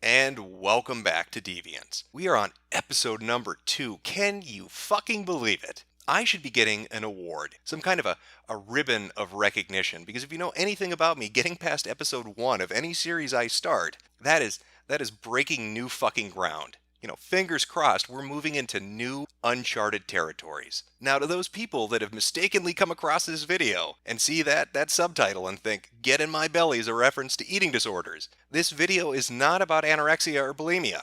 And welcome back to Deviant. We are on episode number 2. Can you fucking believe it? I should be getting an award, some kind of a ribbon of recognition, because if you know anything about me, getting past episode 1 of any series I start, that is breaking new fucking ground. You know, fingers crossed, we're moving into new, uncharted territories. Now, to those people that have mistakenly come across this video and see that subtitle and think, "Get in my belly" is a reference to eating disorders, this video is not about anorexia or bulimia.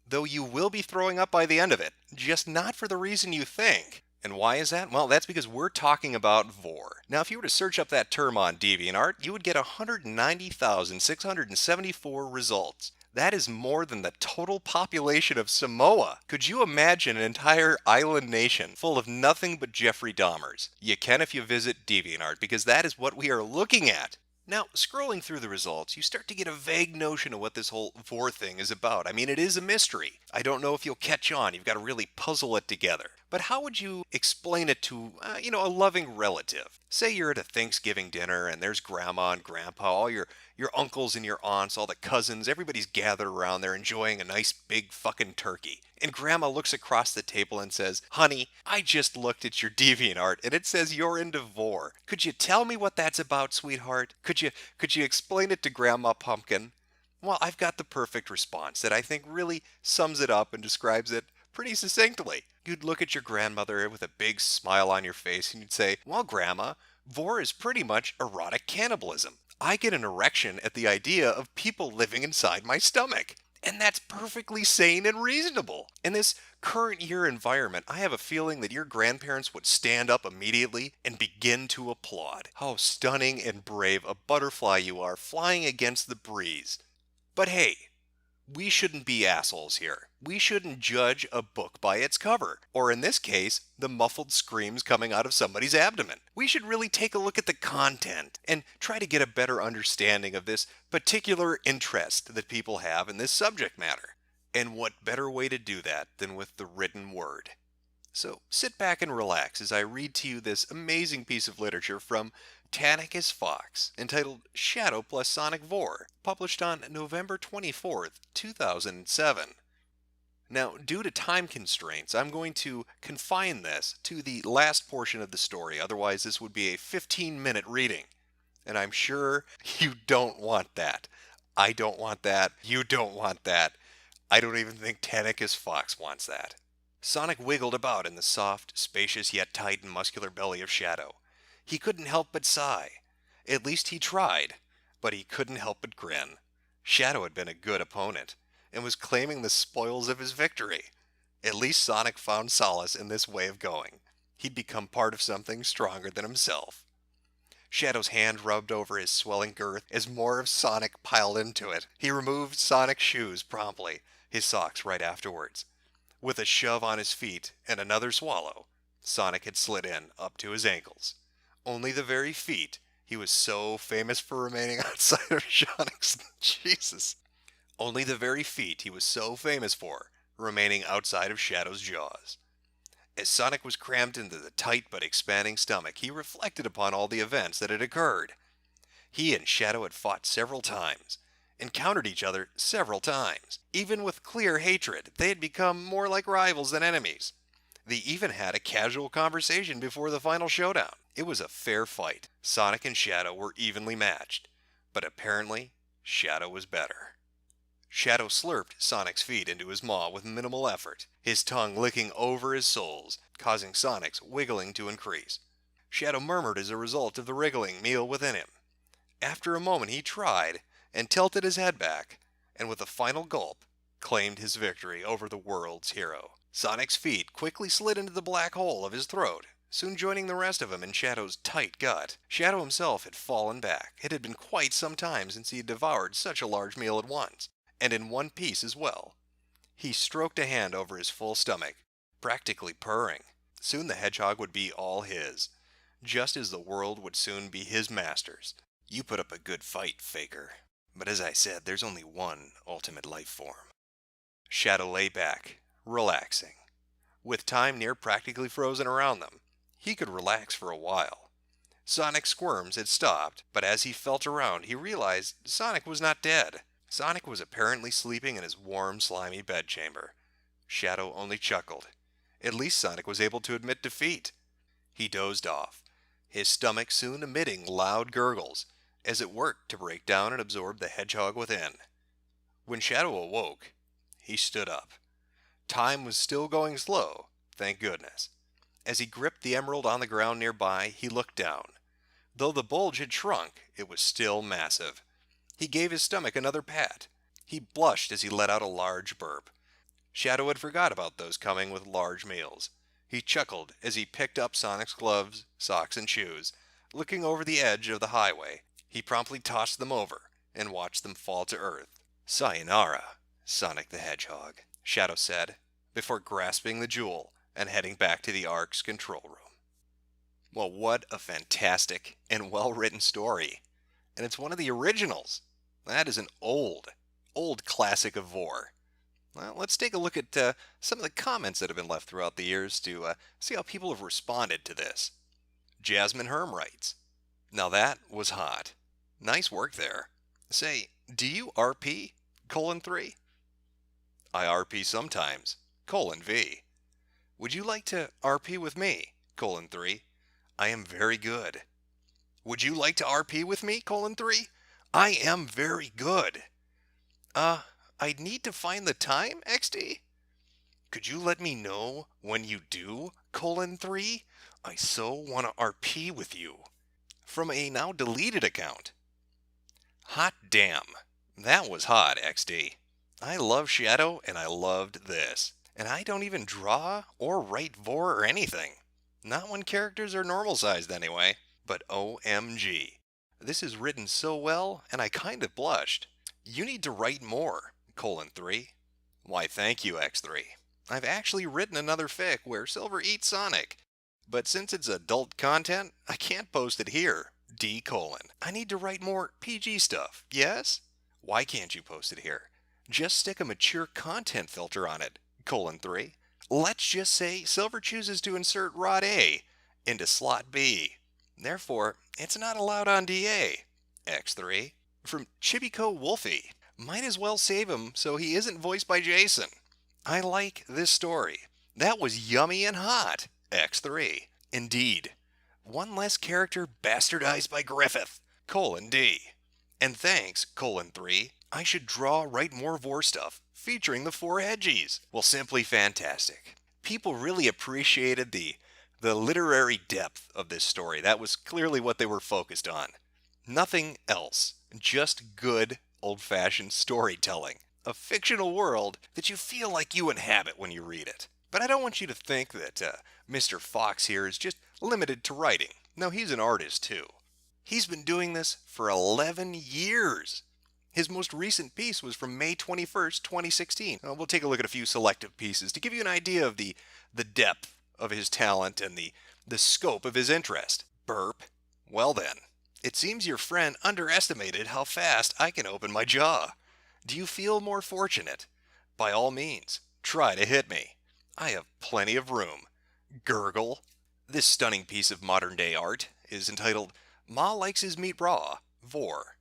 Though you will be throwing up by the end of it, just not for the reason you think. And why is that? Well, that's because we're talking about vor. Now, if you were to search up that term on DeviantArt, you would get 190,674 results. That is more than the total population of Samoa. Could you imagine an entire island nation full of nothing but Jeffrey Dahmers? You can if you visit DeviantArt, because that is what we are looking at. Now, scrolling through the results, you start to get a vague notion of what this whole vor thing is about. I mean, it is a mystery. I don't know if you'll catch on. You've got to really puzzle it together. But how would you explain it to, a loving relative? Say you're at a Thanksgiving dinner and there's grandma and grandpa, all your uncles and your aunts, all the cousins, everybody's gathered around there enjoying a nice big fucking turkey. And grandma looks across the table and says, "Honey, I just looked at your DeviantArt and it says you're into vor. Could you tell me what that's about, sweetheart? Could you explain it to Grandma Pumpkin?" Well, I've got the perfect response that I think really sums it up and describes it pretty succinctly. You'd look at your grandmother with a big smile on your face and you'd say, "Well, Grandma, vor is pretty much erotic cannibalism. I get an erection at the idea of people living inside my stomach. And that's perfectly sane and reasonable. In this current year environment, I have a feeling that your grandparents would stand up immediately and begin to applaud. How stunning and brave a butterfly you are, flying against the breeze. But hey, we shouldn't be assholes here. We shouldn't judge a book by its cover, or in this case, the muffled screams coming out of somebody's abdomen. We should really take a look at the content and try to get a better understanding of this particular interest that people have in this subject matter. And what better way to do that than with the written word? So sit back and relax as I read to you this amazing piece of literature from Tannicus Fox, entitled Shadow plus Sonic Vor, published on November 24th, 2007. Now, due to time constraints, I'm going to confine this to the last portion of the story, otherwise this would be a 15-minute reading. And I'm sure you don't want that. I don't want that. You don't want that. I don't even think Tannicus Fox wants that. Sonic wiggled about in the soft, spacious yet tight and muscular belly of Shadow. He couldn't help but sigh. At least he tried, but he couldn't help but grin. Shadow had been a good opponent, and was claiming the spoils of his victory. At least Sonic found solace in this way of going. He'd become part of something stronger than himself. Shadow's hand rubbed over his swelling girth as more of Sonic piled into it. He removed Sonic's shoes promptly, his socks right afterwards. With a shove on his feet and another swallow, Sonic had slid in up to his ankles. Only the very feet. He was so famous for remaining outside of Sonic's... Jesus. Only the very feet he was so famous for, remaining outside of Shadow's jaws. As Sonic was crammed into the tight but expanding stomach, he reflected upon all the events that had occurred. He and Shadow had fought several times, encountered each other several times. Even with clear hatred, they had become more like rivals than enemies. They even had a casual conversation before the final showdown. It was a fair fight. Sonic and Shadow were evenly matched, but apparently, Shadow was better. Shadow slurped Sonic's feet into his maw with minimal effort, his tongue licking over his soles, causing Sonic's wiggling to increase. Shadow murmured as a result of the wriggling meal within him. After a moment he tried, and tilted his head back, and with a final gulp, claimed his victory over the world's hero. Sonic's feet quickly slid into the black hole of his throat, soon joining the rest of him in Shadow's tight gut. Shadow himself had fallen back. It had been quite some time since he had devoured such a large meal at once, and in one piece as well. He stroked a hand over his full stomach, practically purring. Soon the hedgehog would be all his. just as the world would soon be his master's. You put up a good fight, Faker. But as I said, there's only one ultimate life form. Shadow lay back, relaxing. With time near practically frozen around them, he could relax for a while. Sonic's squirms had stopped, but as he felt around, he realized Sonic was not dead. Sonic was apparently sleeping in his warm, slimy bedchamber. Shadow only chuckled. At least Sonic was able to admit defeat. He dozed off, his stomach soon emitting loud gurgles, as it worked to break down and absorb the hedgehog within. When Shadow awoke, he stood up. Time was still going slow, thank goodness. As he gripped the emerald on the ground nearby, he looked down. Though the bulge had shrunk, it was still massive. He gave his stomach another pat. He blushed as he let out a large burp. Shadow had forgot about those coming with large meals. He chuckled as he picked up Sonic's gloves, socks, and shoes. Looking over the edge of the highway, he promptly tossed them over and watched them fall to earth. "Sayonara, Sonic the Hedgehog," Shadow said, before grasping the jewel and heading back to the Ark's control room. Well, what a fantastic and well-written story. And it's one of the originals. That is an old classic of Vor. Well, let's take a look at some of the comments that have been left throughout the years to see how people have responded to this. Jasmine Herm writes, "Now that was hot. Nice work there. Say, do you RP? 3? I RP sometimes. V. Would you like to RP with me? 3. I am very good. Would you like to RP with me? 3. I am very good. I'd need to find the time, XD. Could you let me know when you do? 3. I so want to RP with you. From a now deleted account. Hot damn. That was hot, XD. I love Shadow and I loved this. And I don't even draw or write Vor or anything. Not when characters are normal sized anyway. But OMG. This is written so well and I kind of blushed. You need to write more, 3. Why thank you, X3. I've actually written another fic where Silver eats Sonic. But since it's adult content, I can't post it here. D:. I need to write more PG stuff, yes? Why can't you post it here? Just stick a mature content filter on it, 3. Let's just say Silver chooses to insert Rod A into slot B. Therefore, it's not allowed on DA, X3. From Chibico Wolfie. Might as well save him so he isn't voiced by Jason. I like this story. That was yummy and hot, X3. Indeed. One less character bastardized by Griffith, D. And thanks, 3. I should write more Vor stuff, featuring the 4 Hedgies. Well, simply fantastic. People really appreciated the literary depth of this story. That was clearly what they were focused on. Nothing else. Just good, old-fashioned storytelling. A fictional world that you feel like you inhabit when you read it. But I don't want you to think that Mr. Fox here is just limited to writing. No, he's an artist too. He's been doing this for 11 years. His most recent piece was from May 21st, 2016. We'll take a look at a few selective pieces to give you an idea of the depth of his talent and the scope of his interest. Burp. Well then, it seems your friend underestimated how fast I can open my jaw. Do you feel more fortunate? By all means, try to hit me. I have plenty of room. Gurgle. This stunning piece of modern-day art is entitled Ma Likes His Meat Raw, Vor.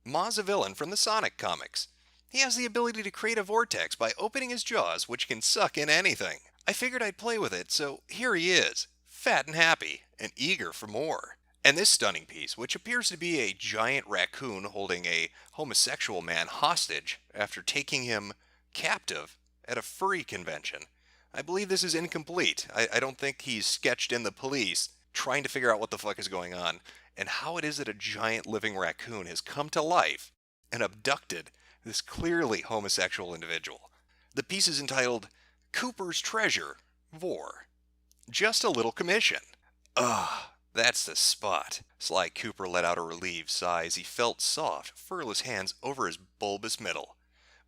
Ma's a villain from the Sonic comics. He has the ability to create a vortex by opening his jaws, which can suck in anything. I figured I'd play with it, so here he is, fat and happy, and eager for more. And this stunning piece, which appears to be a giant raccoon holding a homosexual man hostage after taking him captive at a furry convention. I believe this is incomplete. I don't think he's sketched in the police trying to figure out what the fuck is going on and how it is that a giant living raccoon has come to life and abducted this clearly homosexual individual. The piece is entitled Cooper's Treasure, Vor. Just a little commission. Ugh. That's the spot. Sly Cooper let out a relieved sigh as he felt soft, furless hands over his bulbous middle,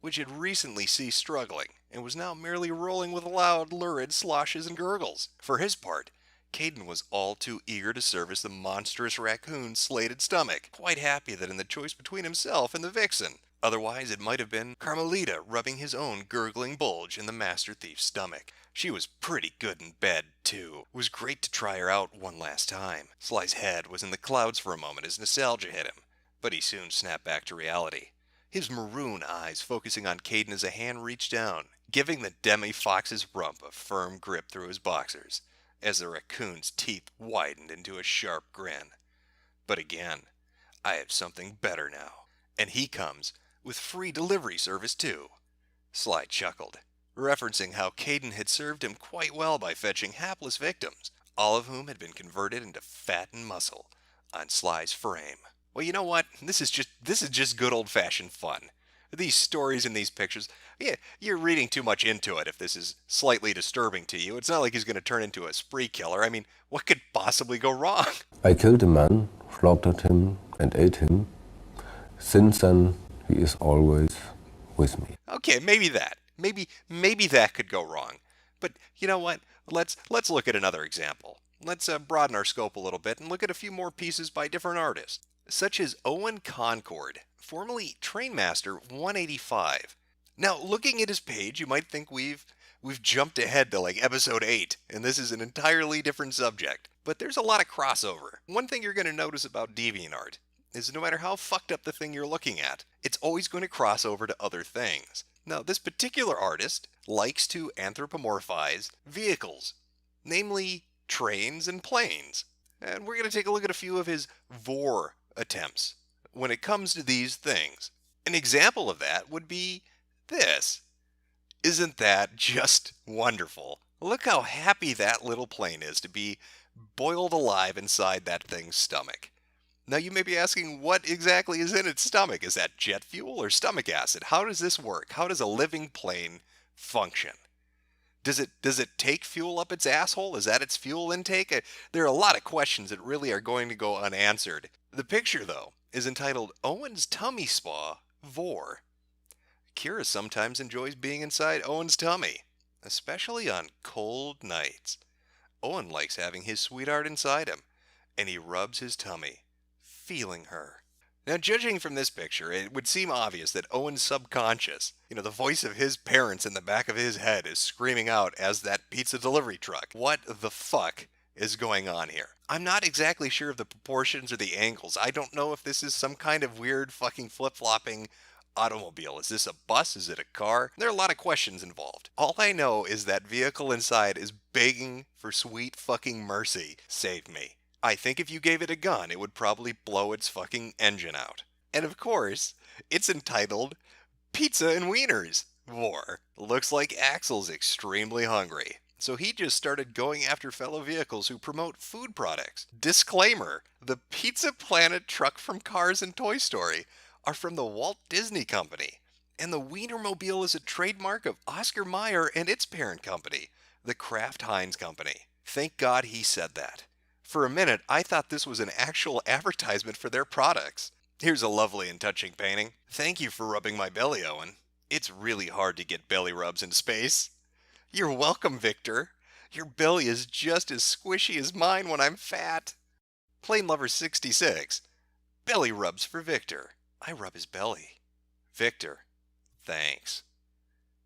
which had recently ceased struggling and was now merely rolling with loud, lurid sloshes and gurgles. For his part, Caden was all too eager to service the monstrous raccoon's slated stomach, quite happy that in the choice between himself and the vixen. Otherwise, it might have been Carmelita rubbing his own gurgling bulge in the master thief's stomach. She was pretty good in bed, too. It was great to try her out one last time. Sly's head was in the clouds for a moment as nostalgia hit him, but he soon snapped back to reality. His maroon eyes focusing on Caden as a hand reached down, giving the demi-fox's rump a firm grip through his boxers, as the raccoon's teeth widened into a sharp grin. But again, I have something better now, and he comes with free delivery service too. Sly chuckled, referencing how Caden had served him quite well by fetching hapless victims, all of whom had been converted into fat and muscle on Sly's frame. Well, you know what? This is just good old-fashioned fun. These stories and these pictures, yeah, you're reading too much into it if this is slightly disturbing to you. It's not like he's going to turn into a spree killer. I mean, what could possibly go wrong? I killed a man, slaughtered him, and ate him. Since then, he is always with me. Okay, maybe that. Maybe that could go wrong. But you know what? Let's look at another example. Let's broaden our scope a little bit and look at a few more pieces by different artists, such as Owen Concord, formerly Trainmaster 185. Now, looking at his page, you might think we've jumped ahead to like episode 8, and this is an entirely different subject. But there's a lot of crossover. One thing you're going to notice about DeviantArt is no matter how fucked up the thing you're looking at, it's always going to cross over to other things. Now, this particular artist likes to anthropomorphize vehicles, namely trains and planes. And we're going to take a look at a few of his vor attempts when it comes to these things. An example of that would be this. Isn't that just wonderful? Look how happy that little plane is to be boiled alive inside that thing's stomach. Now you may be asking, what exactly is in its stomach? Is that jet fuel or stomach acid? How does this work? How does a living plane function? Does it take fuel up its asshole? Is that its fuel intake? There are a lot of questions that really are going to go unanswered. The picture, though, is entitled Owen's Tummy Spa Vor. Kira sometimes enjoys being inside Owen's tummy, especially on cold nights. Owen likes having his sweetheart inside him, and he rubs his tummy, feeling her. Now, judging from this picture, it would seem obvious that Owen's subconscious, the voice of his parents in the back of his head is screaming out as that pizza delivery truck. What the fuck is going on here? I'm not exactly sure of the proportions or the angles. I don't know if this is some kind of weird fucking flip-flopping automobile. Is this a bus? Is it a car? There are a lot of questions involved. All I know is that vehicle inside is begging for sweet fucking mercy. Save me. I think if you gave it a gun, it would probably blow its fucking engine out. And of course, it's entitled Pizza and Wieners War. Looks like Axel's extremely hungry, so he just started going after fellow vehicles who promote food products. Disclaimer, the Pizza Planet truck from Cars and Toy Story are from the Walt Disney Company, and the Wienermobile is a trademark of Oscar Mayer and its parent company, the Kraft Heinz Company. Thank God he said that. For a minute, I thought this was an actual advertisement for their products. Here's a lovely and touching painting. Thank you for rubbing my belly, Owen. It's really hard to get belly rubs in space. You're welcome, Victor. Your belly is just as squishy as mine when I'm fat. Plane Lover 66. Belly rubs for Victor. I rub his belly. Victor. Thanks.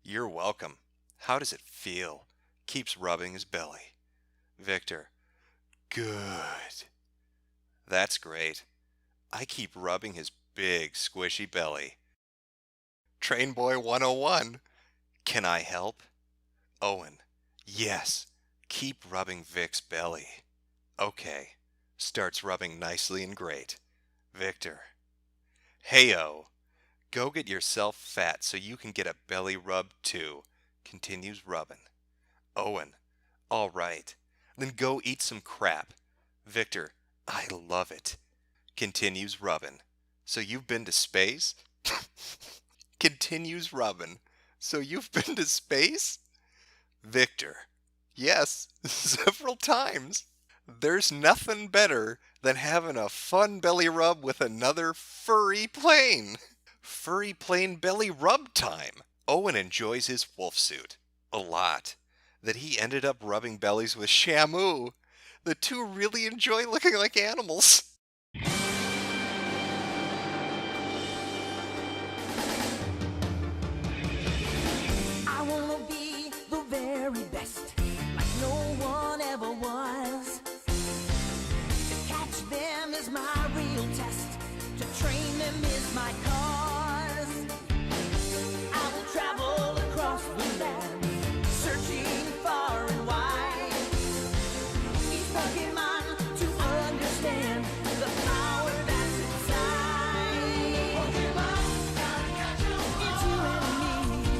You're welcome. How does it feel? Keeps rubbing his belly. Victor. Good. That's great. I keep rubbing his big, squishy belly. Train Boy 101. Can I help? Owen. Yes. Keep rubbing Vic's belly. Okay. Starts rubbing nicely and great. Victor. Heyo. Go get yourself fat so you can get a belly rub too. Continues rubbing. Owen. All right. Then go eat some crap. Victor, I love it. Continues rubbing. So you've been to space? Continues rubbing. So you've been to space? Victor, yes, several times. There's nothing better than having a fun belly rub with another furry plane. Furry plane belly rub time. Owen enjoys his wolf suit a lot. That he ended up rubbing bellies with Shamu. The two really enjoy looking like animals. I wanna be the very best, like no one ever was. To catch them is my real test, to train them is my cause. I will travel across the land, searching far and wide. Each Pokemon to understand the power that's inside. Pokemon, gotta catch 'em all. It's you and me.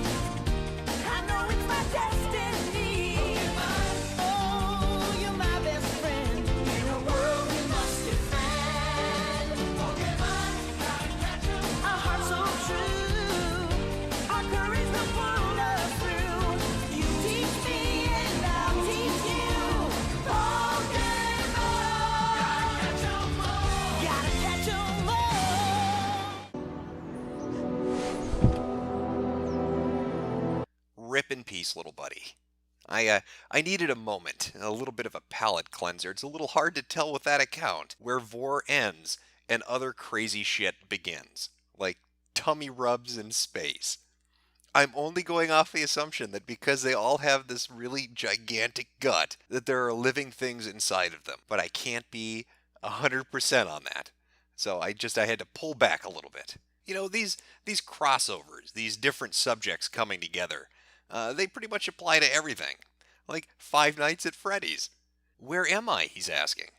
I know it's my destiny. Pokemon, oh, you're my best friend in a world we must defend. Pokemon, gotta catch 'em all. A heart so true, our courage will pull us through. You teach me and I'll teach you. Pokemon, gotta catch 'em all. Gotta catch 'em all. Rip in peace, little buddy. I needed a moment, a little bit of a palate cleanser. It's a little hard to tell with that account where Vor ends and other crazy shit begins, like tummy rubs in space. I'm only going off the assumption that because they all have this really gigantic gut, that there are living things inside of them. But I can't be 100% on that. So I had to pull back a little bit. You know, these crossovers, these different subjects coming together, they pretty much apply to everything. Like Five Nights at Freddy's. Where am I? He's asking.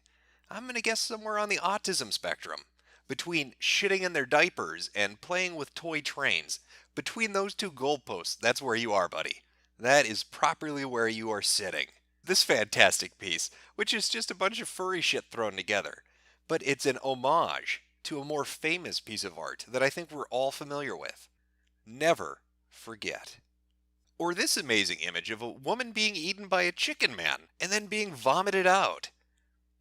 I'm going to guess somewhere on the autism spectrum. Between shitting in their diapers and playing with toy trains. Between those two goalposts, that's where you are, buddy. That is properly where you are sitting. This fantastic piece, which is just a bunch of furry shit thrown together. But it's an homage to a more famous piece of art that I think we're all familiar with. Never forget. Or this amazing image of a woman being eaten by a chicken man and then being vomited out.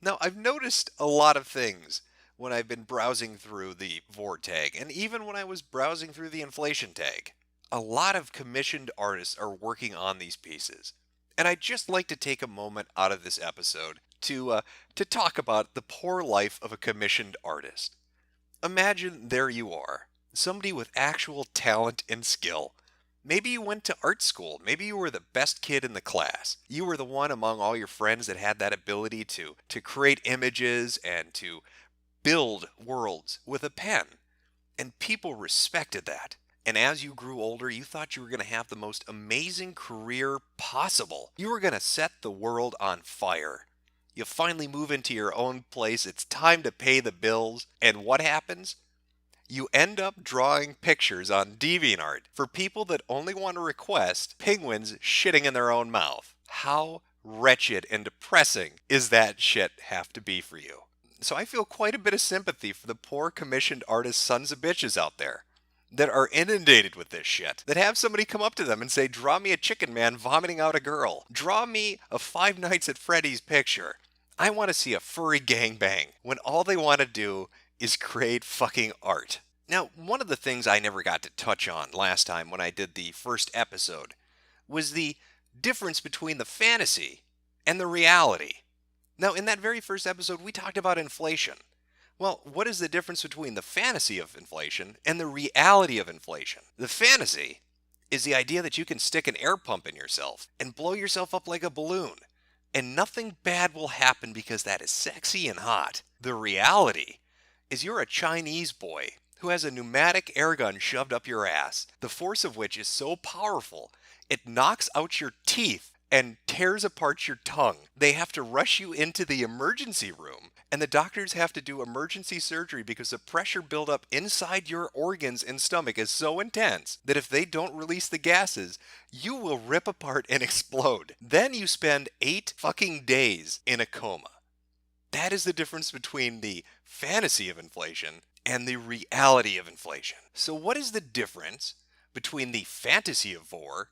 Now, I've noticed a lot of things when I've been browsing through the Vor tag, and even when I was browsing through the inflation tag. A lot of commissioned artists are working on these pieces. And I'd just like to take a moment out of this episode to talk about the poor life of a commissioned artist. Imagine there you are, somebody with actual talent and skill. Maybe you went to art school. Maybe you were the best kid in the class. You were the one among all your friends that had that ability to create images and to build worlds with a pen. And people respected that. And as you grew older, you thought you were going to have the most amazing career possible. You were going to set the world on fire. You finally move into your own place. It's time to pay the bills. And what happens? You end up drawing pictures on DeviantArt for people that only want to request penguins shitting in their own mouth. How wretched and depressing is that shit have to be for you? So I feel quite a bit of sympathy for the poor commissioned artist sons of bitches out there that are inundated with this shit, that have somebody come up to them and say, draw me a chicken man vomiting out a girl. Draw me a Five Nights at Freddy's picture. I want to see a furry gangbang, when all they want to do is create fucking art. Now, one of the things I never got to touch on last time when I did the first episode was the difference between the fantasy and the reality. Now, in that very first episode, we talked about inflation. Well, what is the difference between the fantasy of inflation and the reality of inflation? The fantasy is the idea that you can stick an air pump in yourself and blow yourself up like a balloon, and nothing bad will happen because that is sexy and hot. The reality is you're a Chinese boy who has a pneumatic air gun shoved up your ass, the force of which is so powerful it knocks out your teeth and tears apart your tongue. They have to rush you into the emergency room, and the doctors have to do emergency surgery because the pressure buildup inside your organs and stomach is so intense that if they don't release the gases, you will rip apart and explode. Then you spend 8 fucking days in a coma. That is the difference between the fantasy of inflation and the reality of inflation. So what is the difference between the fantasy of Vor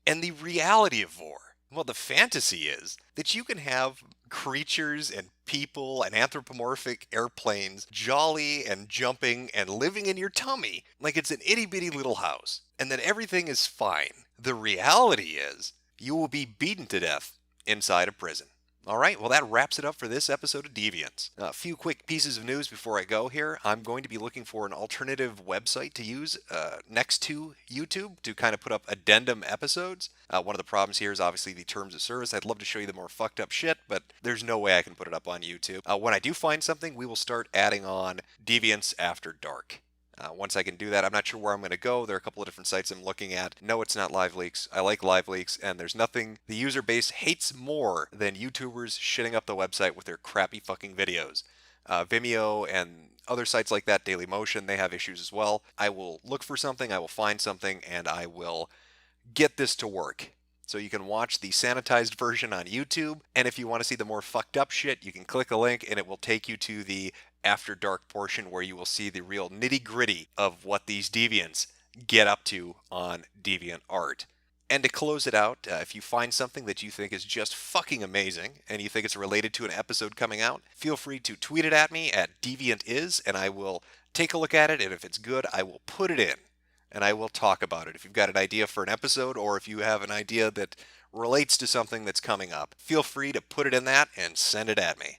and the reality of Vor? Well, the fantasy is that you can have creatures and people and anthropomorphic airplanes jolly and jumping and living in your tummy like it's an itty-bitty little house, and that everything is fine. The reality is you will be beaten to death inside a prison. All right, well, that wraps it up for this episode of Deviants. A few quick pieces of news before I go here. I'm going to be looking for an alternative website to use next to YouTube to kind of put up addendum episodes. One of the problems here is obviously the terms of service. I'd love to show you the more fucked up shit, but there's no way I can put it up on YouTube. When I do find something, we will start adding on Deviants After Dark. Once I can do that, I'm not sure where I'm going to go. There are a couple of different sites I'm looking at. No, it's not Live Leaks. I like Live Leaks, and there's nothing the user base hates more than YouTubers shitting up the website with their crappy fucking videos. Vimeo and other sites like that, Dailymotion, they have issues as well. I will look for something, I will find something, and I will get this to work. So you can watch the sanitized version on YouTube, and if you want to see the more fucked up shit, you can click a link and it will take you to the After Dark portion where you will see the real nitty gritty of what these deviants get up to on Deviant Art. And to close it out, if you find something that you think is just fucking amazing and you think it's related to an episode coming out, feel free to tweet it at me at DeviantIs, and I will take a look at it, and if it's good, I will put it in and I will talk about it. If you've got an idea for an episode, or if you have an idea that relates to something that's coming up, feel free to put it in that and send it at me.